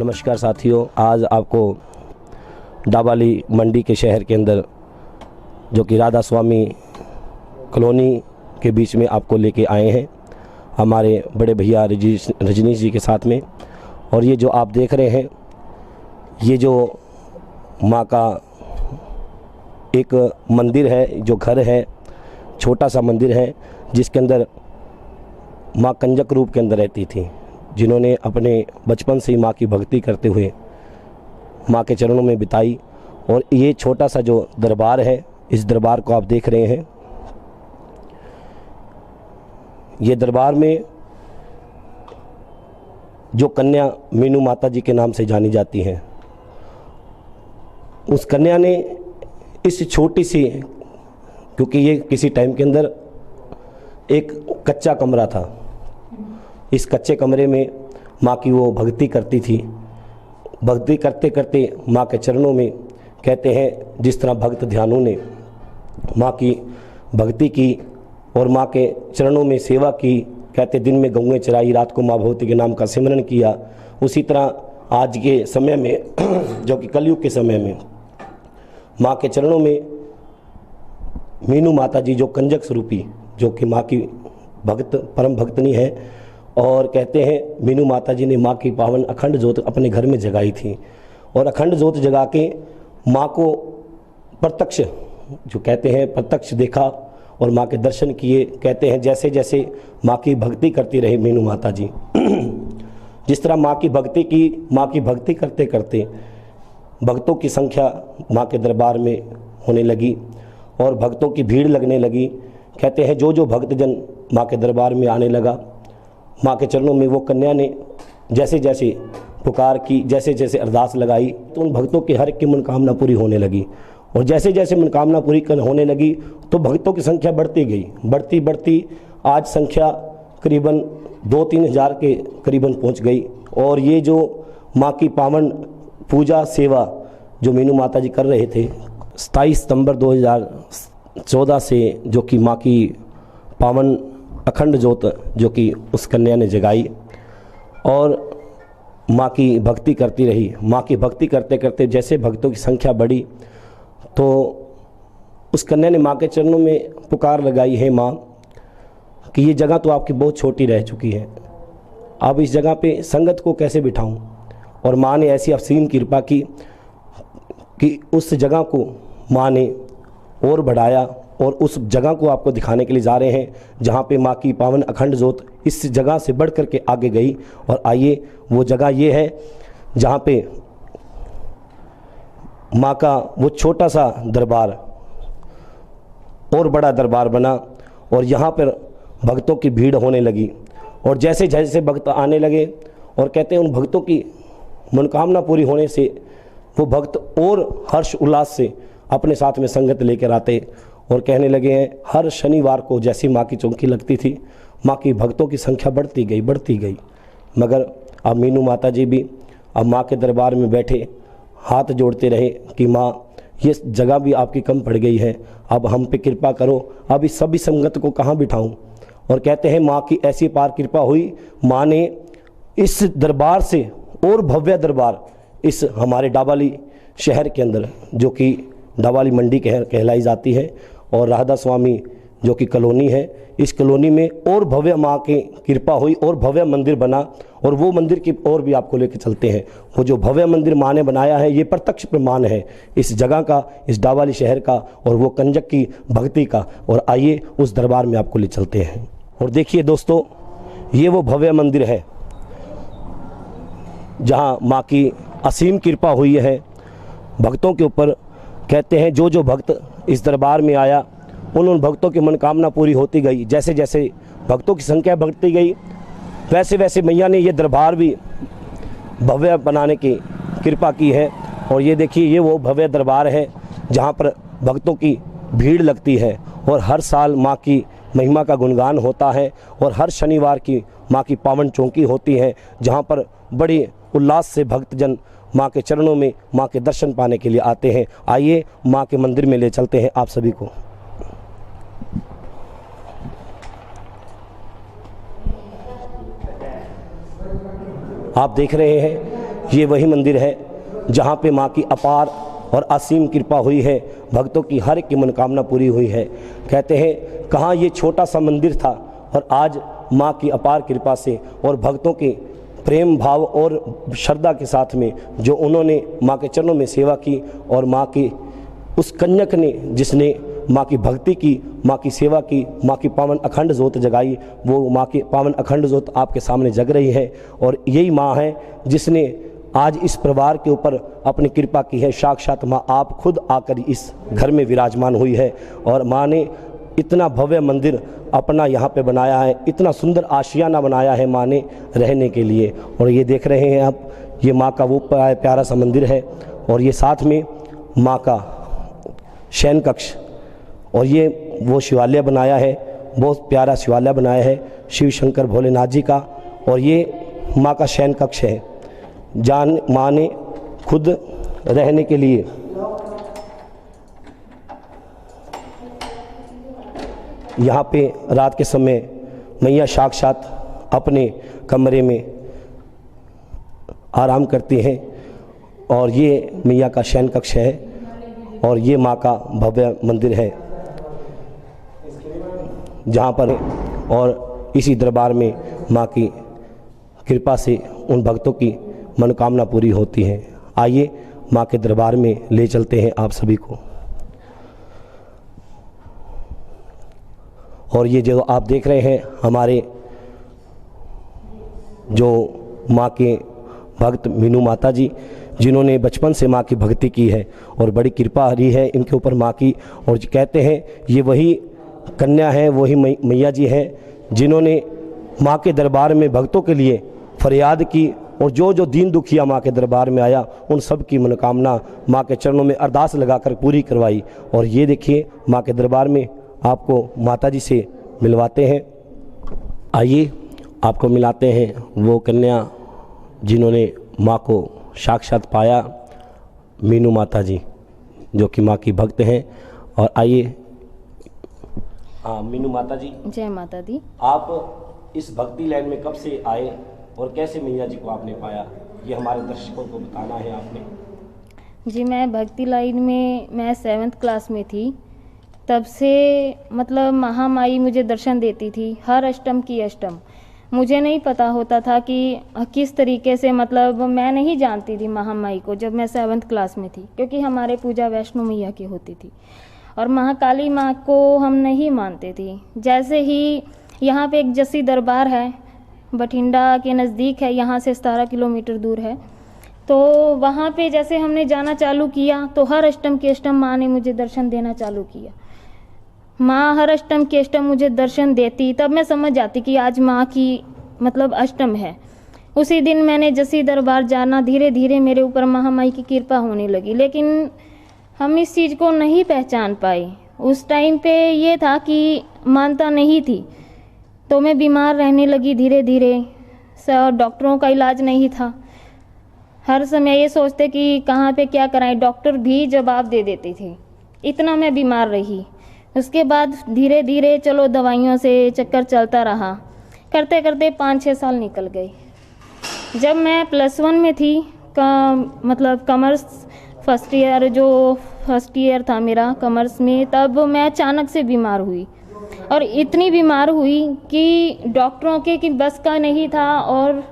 नमस्कार साथियों, आज आपको डाबाली मंडी के शहर के अंदर जो कि राधा स्वामी कॉलोनी के बीच में आपको लेके आए हैं हमारे बड़े भैया रजनीश जी के साथ में। और ये जो आप देख रहे हैं, ये जो माँ का एक मंदिर है, जो घर है, छोटा सा मंदिर है जिसके अंदर माँ कंजक रूप के अंदर रहती थी, जिन्होंने अपने बचपन से ही माँ की भक्ति करते हुए माँ के चरणों में बिताई। और ये छोटा सा जो दरबार है, इस दरबार को आप देख रहे हैं। ये दरबार में जो कन्या मीनू माता जी के नाम से जानी जाती हैं, उस कन्या ने इस छोटी सी, क्योंकि ये किसी टाइम के अंदर एक कच्चा कमरा था, इस कच्चे कमरे में माँ की वो भक्ति करती थी। भक्ति करते करते माँ के चरणों में, कहते हैं जिस तरह भक्त ध्यानों ने माँ की भक्ति की और माँ के चरणों में सेवा की, कहते दिन में गौएं चराई, रात को माँ भगवती के नाम का सिमरन किया, उसी तरह आज के समय में जो कि कलयुग के समय में माँ के चरणों में मीनू माता जी जो कंजक स्वरूपी, जो कि माँ की भक्त परम भक्तनी है, और कहते हैं मीनू माता जी ने माँ की पावन अखंड ज्योत अपने घर में जगाई थी। और अखंड ज्योत जगा के माँ को प्रत्यक्ष, जो कहते हैं प्रत्यक्ष देखा और माँ के दर्शन किए। कहते हैं जैसे जैसे माँ की भक्ति करती रही मीनू माता जी, जिस तरह माँ की भक्ति की, माँ की भक्ति करते करते भक्तों की संख्या माँ के दरबार में होने लगी और भक्तों की भीड़ लगने लगी। कहते हैं जो जो भक्तजन माँ के दरबार में आने लगा, माँ के चरणों में वो कन्या ने जैसे जैसे पुकार की, जैसे जैसे अरदास लगाई, तो उन भक्तों की हर एक की मनोकामना पूरी होने लगी। और जैसे जैसे मनोकामना पूरी होने लगी तो भक्तों की संख्या बढ़ती गई, बढ़ती बढ़ती आज संख्या करीबन 2-3 हज़ार के करीबन पहुंच गई। और ये जो माँ की पावन पूजा सेवा जो मीनू माता जी कर रहे थे, 27 सितंबर 2014 से जो कि माँ की पावन अखंड ज्योत जो कि उस कन्या ने जगाई और माँ की भक्ति करती रही। माँ की भक्ति करते करते जैसे भक्तों की संख्या बढ़ी तो उस कन्या ने माँ के चरणों में पुकार लगाई है, माँ कि ये जगह तो आपकी बहुत छोटी रह चुकी है, अब इस जगह पे संगत को कैसे बिठाऊं। और माँ ने ऐसी असीम कृपा की कि उस जगह को माँ ने और बढ़ाया और उस जगह को आपको दिखाने के लिए जा रहे हैं, जहाँ पे माँ की पावन अखंड ज्योत इस जगह से बढ़ कर के आगे गई। और आइए वो जगह ये है जहाँ पे माँ का वो छोटा सा दरबार और बड़ा दरबार बना और यहाँ पर भक्तों की भीड़ होने लगी। और जैसे जैसे भक्त आने लगे और कहते हैं उन भक्तों की मनोकामना पूरी होने से वो भक्त और हर्ष उल्लास से अपने साथ में संगत लेकर आते और कहने लगे हैं, हर शनिवार को जैसी माँ की चौकी लगती थी, माँ की भक्तों की संख्या बढ़ती गई। मगर अब मीनू माता जी भी अब माँ के दरबार में बैठे हाथ जोड़ते रहे कि माँ ये जगह भी आपकी कम पड़ गई है, अब हम पे कृपा करो, अब इस सभी संगत को कहाँ बिठाऊं। और कहते हैं माँ की ऐसी पार कृपा हुई, माँ ने इस दरबार से और भव्य दरबार इस हमारे डाबाली शहर के अंदर, जो कि डाबाली मंडी कहलाई जाती है, और राधा स्वामी जो कि कॉलोनी है, इस कॉलोनी में और भव्य माँ की कृपा हुई और भव्य मंदिर बना। और वो मंदिर की और भी आपको लेकर चलते हैं। वो जो भव्य मंदिर माँ ने बनाया है, ये प्रत्यक्ष प्रमाण है इस जगह का, इस डाबाली शहर का और वो कंजक की भक्ति का। और आइए उस दरबार में आपको ले चलते हैं। और देखिए दोस्तों, ये वो भव्य मंदिर है जहाँ माँ की असीम कृपा हुई है भक्तों के ऊपर। कहते हैं जो जो भक्त इस दरबार में आया, उन भक्तों की मनोकामना पूरी होती गई। जैसे जैसे भक्तों की संख्या बढ़ती गई, वैसे वैसे मैया ने ये दरबार भी भव्य बनाने की कृपा की है। और ये देखिए, ये वो भव्य दरबार है जहाँ पर भक्तों की भीड़ लगती है और हर साल माँ की महिमा का गुणगान होता है। और हर शनिवार की माँ की पावन चौकी होती है, जहाँ पर बड़ी उल्लास से भक्तजन माँ के चरणों में माँ के दर्शन पाने के लिए आते हैं। आइए माँ के मंदिर में ले चलते हैं आप सभी को। आप देख रहे हैं ये वही मंदिर है जहाँ पे माँ की अपार और असीम कृपा हुई है, भक्तों की हर एक की मनोकामना पूरी हुई है। कहते हैं कहाँ ये छोटा सा मंदिर था और आज माँ की अपार कृपा से और भक्तों के प्रेम भाव और श्रद्धा के साथ में जो उन्होंने माँ के चरणों में सेवा की और माँ की उस कन्यक ने जिसने माँ की भक्ति की, माँ की सेवा की, माँ की पावन अखंड ज्योत जगाई, वो माँ की पावन अखंड ज्योत आपके सामने जग रही है। और यही माँ है जिसने आज इस परिवार के ऊपर अपनी कृपा की है। साक्षात माँ आप खुद आकर इस घर में विराजमान हुई है और माँ ने इतना भव्य मंदिर अपना यहाँ पे बनाया है, इतना सुंदर आशियाना बनाया है माँ ने रहने के लिए। और ये देख रहे हैं आप, ये माँ का वो प्यारा सा मंदिर है और ये साथ में माँ का शयन कक्ष और ये वो शिवालय बनाया है, बहुत प्यारा शिवालय बनाया है शिव शंकर भोलेनाथ जी का। और ये माँ का शयन कक्ष है जहाँ माँ ने खुद रहने के लिए यहाँ पे रात के समय मैया साक्षात अपने कमरे में आराम करती हैं। और ये मैया का शयन कक्ष है और ये माँ का भव्य मंदिर है जहाँ पर और इसी दरबार में माँ की कृपा से उन भक्तों की मनोकामना पूरी होती है। आइए माँ के दरबार में ले चलते हैं आप सभी को। और ये जो आप देख रहे हैं हमारे जो माँ के भक्त मीनू माता जी, जिन्होंने बचपन से माँ की भक्ति की है और बड़ी कृपा रही है इनके ऊपर माँ की। और कहते हैं ये वही कन्या है, वही मैया जी हैं जिन्होंने माँ के दरबार में भक्तों के लिए फरियाद की और जो जो दीन दुखिया माँ के दरबार में आया उन सब की मनोकामना माँ के चरणों में अरदास लगाकर पूरी करवाई। और ये देखिए माँ के दरबार में आपको माता जी से मिलवाते हैं। आइए आपको मिलाते हैं वो कन्या जिन्होंने माँ को साक्षात पाया, मीनू माता जी जो कि माँ की भक्त हैं। और आइए, हाँ मीनू माता जी, जय माता दी। आप इस भक्ति लाइन में कब से आए और कैसे मैया जी को आपने पाया, ये हमारे दर्शकों को बताना है आपने। जी मैं भक्ति लाइन में मैं 7th क्लास में थी, तब से मतलब महामाई मुझे दर्शन देती थी हर अष्टम की अष्टम। मुझे नहीं पता होता था कि किस तरीके से, मतलब मैं नहीं जानती थी महामाई को जब मैं 7th क्लास में थी, क्योंकि हमारे पूजा वैष्णो मैया की होती थी और महाकाली माँ को हम नहीं मानते थे। जैसे ही यहाँ पे एक जस्सी दरबार है, बठिंडा के नज़दीक है, यहाँ से 17 किलोमीटर दूर है, तो वहाँ पे जैसे हमने जाना चालू किया तो हर अष्टम के अष्टम माँ ने मुझे दर्शन देना चालू किया। माँ हर अष्टम के अष्टम मुझे दर्शन देती, तब मैं समझ जाती कि आज माँ की मतलब अष्टम है। उसी दिन मैंने जस्सी दरबार जाना, धीरे धीरे मेरे ऊपर महामाई की कृपा होने लगी, लेकिन हम इस चीज़ को नहीं पहचान पाए। उस टाइम पे ये था कि मानता नहीं थी, तो मैं बीमार रहने लगी धीरे धीरे। डॉक्टरों का इलाज नहीं था, हर समय ये सोचते कि कहाँ पे क्या कराएं, डॉक्टर भी जवाब दे देते थे, इतना मैं बीमार रही। उसके बाद धीरे धीरे चलो दवाइयों से चक्कर चलता रहा, करते करते 5-6 साल निकल गए। जब मैं +1 में थी मतलब कॉमर्स फर्स्ट ईयर था मेरा कॉमर्स में, तब मैं अचानक से बीमार हुई और इतनी बीमार हुई कि डॉक्टरों के कि बस का नहीं था और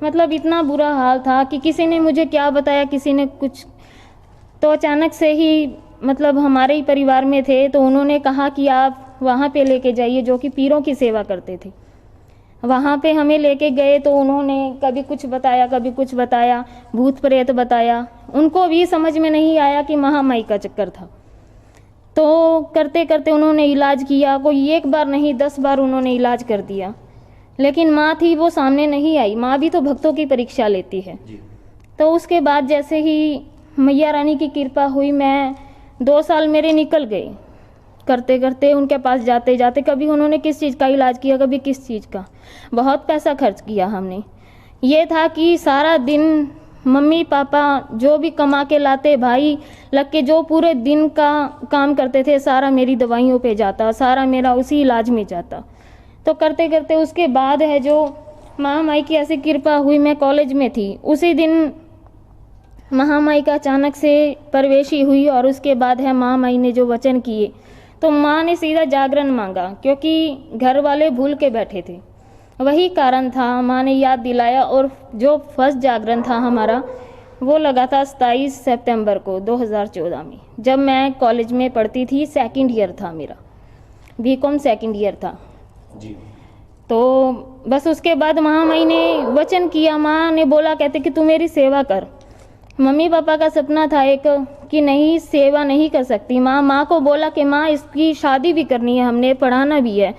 मतलब इतना बुरा हाल था कि किसी ने मुझे क्या बताया, किसी ने कुछ। तो अचानक से ही मतलब हमारे ही परिवार में थे, तो उन्होंने कहा कि आप वहाँ पे लेके जाइए, जो कि पीरों की सेवा करते थे। वहाँ पे हमें लेके गए तो उन्होंने कभी कुछ बताया, कभी कुछ बताया, भूत प्रेत बताया। उनको भी समझ में नहीं आया कि महामाई का चक्कर था। तो करते करते उन्होंने इलाज किया, कोई 1 बार नहीं 10 बार उन्होंने इलाज कर दिया, लेकिन माँ थी वो सामने नहीं आई। माँ भी तो भक्तों की परीक्षा लेती है। तो उसके बाद जैसे ही मैया रानी की कृपा हुई, मैं 2 साल मेरे निकल गए करते करते उनके पास जाते जाते। कभी उन्होंने किस चीज़ का इलाज किया, कभी किस चीज़ का, बहुत पैसा खर्च किया हमने। ये था कि सारा दिन मम्मी पापा जो भी कमा के लाते, भाई लग के जो पूरे दिन का काम करते थे, सारा मेरी दवाइयों पे जाता, सारा मेरा उसी इलाज में जाता। तो करते करते उसके बाद है जो महामाई की ऐसी कृपा हुई, मैं कॉलेज में थी उसी दिन महामाई का अचानक से प्रवेशी हुई और उसके बाद है महामाई ने जो वचन किए, तो माँ ने सीधा जागरण मांगा क्योंकि घर वाले भूल के बैठे थे, वही कारण था। माँ ने याद दिलाया और जो फर्स्ट जागरण था हमारा वो लगा था 27 सितंबर को 2014 में, जब मैं कॉलेज में पढ़ती थी। सेकंड ईयर था मेरा, बीकॉम सेकंड ईयर था जी। तो बस उसके बाद महामाई ने वचन किया। माँ ने बोला, कहते कि तू मेरी सेवा कर। मम्मी पापा का सपना था एक कि नहीं सेवा नहीं कर सकती। माँ को बोला कि माँ इसकी शादी भी करनी है, हमने पढ़ाना भी है।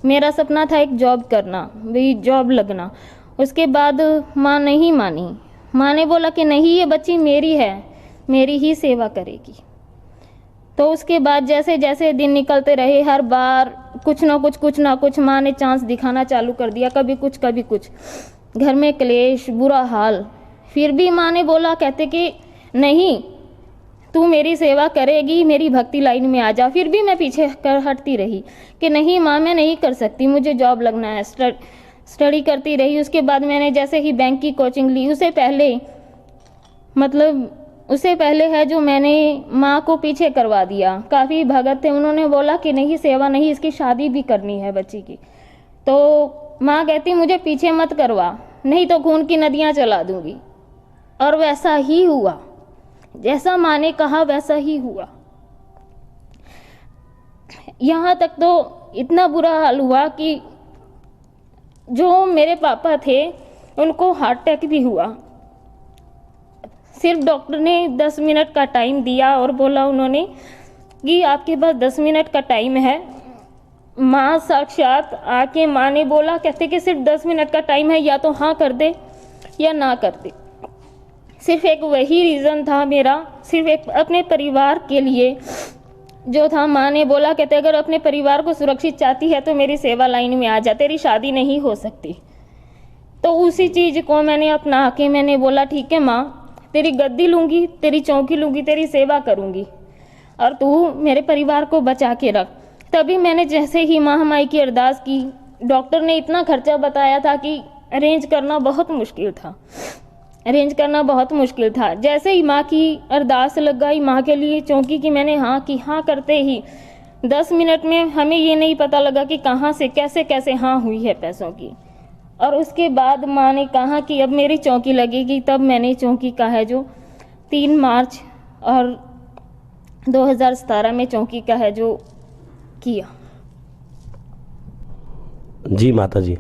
मेरा सपना था एक जॉब करना, भी जॉब लगना। उसके बाद माँ नहीं मानी। माँ ने बोला कि नहीं ये बच्ची मेरी है, मेरी ही सेवा करेगी। तो उसके बाद जैसे जैसे दिन निकलते रहे, हर बार कुछ ना कुछ माँ ने चांस दिखाना चालू कर दिया, कभी कुछ। घर में क्लेश, बुरा हाल। फिर भी माँ ने बोला, कहते कि नहीं तू मेरी सेवा करेगी, मेरी भक्ति लाइन में आ जा। फिर भी मैं पीछे कर हटती रही कि नहीं माँ मैं नहीं कर सकती, मुझे जॉब लगना है। स्टडी करती रही। उसके बाद मैंने जैसे ही बैंक की कोचिंग ली, उससे पहले है जो मैंने माँ को पीछे करवा दिया। काफ़ी भगत थे, उन्होंने बोला कि नहीं सेवा नहीं, इसकी शादी भी करनी है बच्ची की। तो माँ कहती मुझे पीछे मत करवा, नहीं तो खून की नदियाँ चला दूंगी। और वैसा ही हुआ, जैसा माँ ने कहा वैसा ही हुआ। यहाँ तक तो इतना बुरा हाल हुआ कि जो मेरे पापा थे उनको हार्ट अटैक भी हुआ। सिर्फ डॉक्टर ने 10 मिनट का टाइम दिया और बोला उन्होंने कि आपके पास 10 मिनट का टाइम है। माँ साक्षात आके माँ ने बोला, कहते कि सिर्फ 10 मिनट का टाइम है, या तो हाँ कर दे या ना कर दे। सिर्फ एक वही रीज़न था मेरा, सिर्फ एक अपने परिवार के लिए जो था। माँ ने बोला, कहते अगर अपने परिवार को सुरक्षित चाहती है तो मेरी सेवा लाइन में आ जा, तेरी शादी नहीं हो सकती। तो उसी चीज़ को मैंने अपना के मैंने बोला ठीक है माँ, तेरी गद्दी लूँगी, तेरी चौकी लूँगी, तेरी सेवा करूँगी और तू मेरे परिवार को बचा के रख। तभी मैंने जैसे ही महामाई की अरदास की, डॉक्टर ने इतना खर्चा बताया था कि अरेंज करना बहुत मुश्किल था। जैसे ही माँ की अरदास लगाई, माँ के लिए चौकी की मैंने हाँ की, हाँ करते ही 10 मिनट में हमें ये नहीं पता लगा कि कहाँ से कैसे हाँ हुई है पैसों की। और उसके बाद माँ ने कहा कि अब मेरी चौकी लगेगी। तब मैंने चौकी का है जो 3 मार्च और 2017 में चौकी का है जो किया। जी माता जी,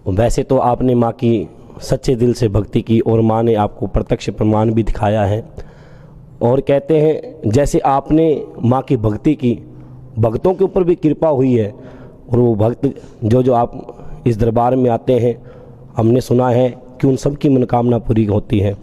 वैसे तो आपने माँ की सच्चे दिल से भक्ति की और माँ ने आपको प्रत्यक्ष प्रमाण भी दिखाया है। और कहते हैं जैसे आपने माँ की भक्ति की, भक्तों के ऊपर भी कृपा हुई है। और वो भक्त जो आप इस दरबार में आते हैं, हमने सुना है कि उन सब की मनोकामना पूरी होती है।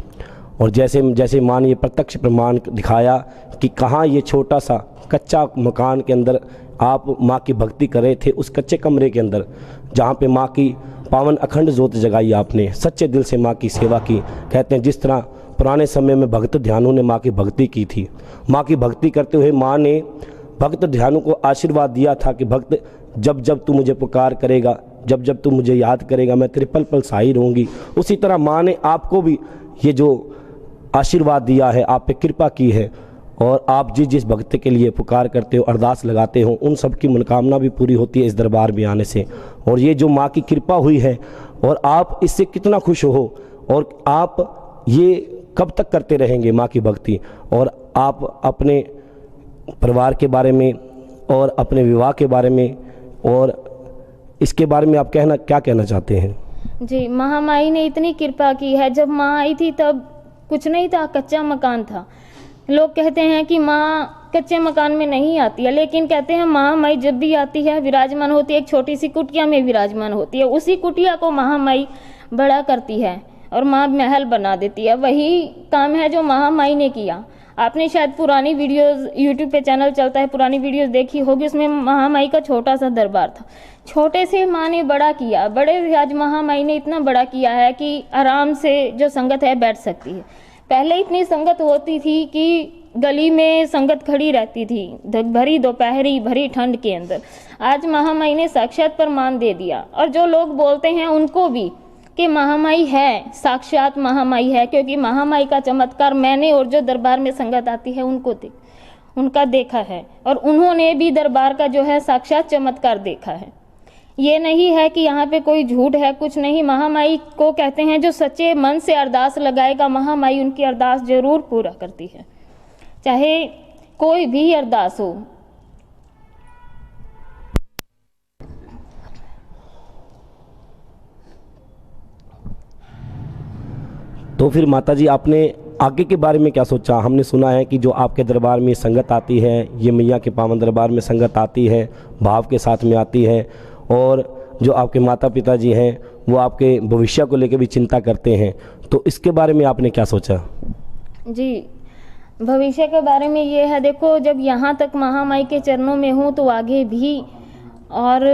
और जैसे माँ ने ये प्रत्यक्ष प्रमाण दिखाया कि कहाँ ये छोटा सा कच्चा मकान के अंदर आप माँ की भक्ति कर रहे थे, उस कच्चे कमरे के अंदर जहाँ पे माँ की पावन अखंड ज्योत जगाई, आपने सच्चे दिल से माँ की सेवा की। कहते हैं जिस तरह पुराने समय में भक्त ध्यानों ने माँ की भक्ति की थी, माँ की भक्ति करते हुए माँ ने भक्त ध्यानों को आशीर्वाद दिया था कि भक्त जब जब तू मुझे पुकार करेगा, जब जब तू मुझे याद करेगा, मैं तेरे पल पल सहाई रहूँगी। उसी तरह माँ ने आपको भी ये जो आशीर्वाद दिया है, आप पे कृपा की है। और आप जिस भक्त के लिए पुकार करते हो, अरदास लगाते हो, उन सब की मनोकामना भी पूरी होती है इस दरबार में आने से। और ये जो माँ की कृपा हुई है, और आप इससे कितना खुश हो, और आप ये कब तक करते रहेंगे माँ की भक्ति। और आप अपने परिवार के बारे में और अपने विवाह के बारे में और इसके बारे में आप क्या कहना चाहते हैं? जी, महामाई ने इतनी कृपा की है। जब माँ आई थी तब कुछ नहीं था, कच्चा मकान था। लोग कहते हैं कि माँ कच्चे मकान में नहीं आती है, लेकिन कहते हैं महामाई जब भी आती है विराजमान होती है, एक छोटी सी कुटिया में विराजमान होती है। उसी कुटिया को महामाई बड़ा करती है और माँ महल बना देती है। वही काम है जो महामाई ने किया। आपने शायद पुरानी वीडियोस, यूट्यूब पे चैनल चलता है, पुरानी वीडियोस देखी होगी, उसमें महामाई का छोटा सा दरबार था। छोटे से माँ ने बड़ा किया, बड़े से आज महामाई ने इतना बड़ा किया है कि आराम से जो संगत है बैठ सकती है। पहले इतनी संगत होती थी कि गली में संगत खड़ी रहती थी, भरी दोपहरी भरी ठंड के अंदर। आज महामाई ने साक्षात प्रमाण दे दिया। और जो लोग बोलते हैं उनको भी कि महामाई है, साक्षात महामाई है, क्योंकि महामाई का चमत्कार मैंने और जो दरबार में संगत आती है उनका देखा है, और उन्होंने भी दरबार का जो है साक्षात चमत्कार देखा है। ये नहीं है कि यहाँ पे कोई झूठ है, कुछ नहीं। महामाई को कहते हैं जो सच्चे मन से अरदास लगाएगा, महामाई उनकी अरदास जरूर पूरा करती है, चाहे कोई भी अरदास हो। तो फिर माता जी आपने आगे के बारे में क्या सोचा? हमने सुना है कि जो आपके दरबार में संगत आती है, ये मैया के पावन दरबार में संगत आती है, भाव के साथ में आती है, और जो आपके माता पिता जी हैं वो आपके भविष्य को लेकर भी चिंता करते हैं, तो इसके बारे में आपने क्या सोचा? जी, भविष्य के बारे में ये है, देखो जब यहाँ तक महामाई के चरणों में हूँ तो आगे भी। और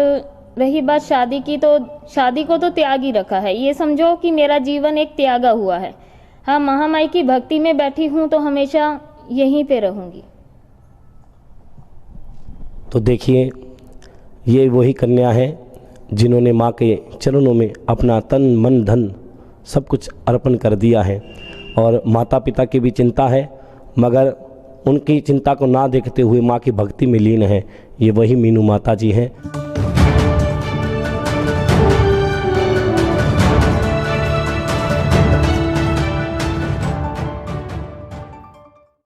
रही बात शादी की, तो शादी को तो त्याग ही रखा है, ये समझो कि मेरा जीवन एक त्यागा हुआ है। हाँ, महामाई की भक्ति में बैठी हूँ तो हमेशा यहीं पे रहूँगी। तो देखिए, ये वही कन्या है जिन्होंने माँ के चरणों में अपना तन मन धन सब कुछ अर्पण कर दिया है, और माता पिता की भी चिंता है, मगर उनकी चिंता को ना देखते हुए माँ की भक्ति में लीन है। ये वही मीनू माता जी हैं।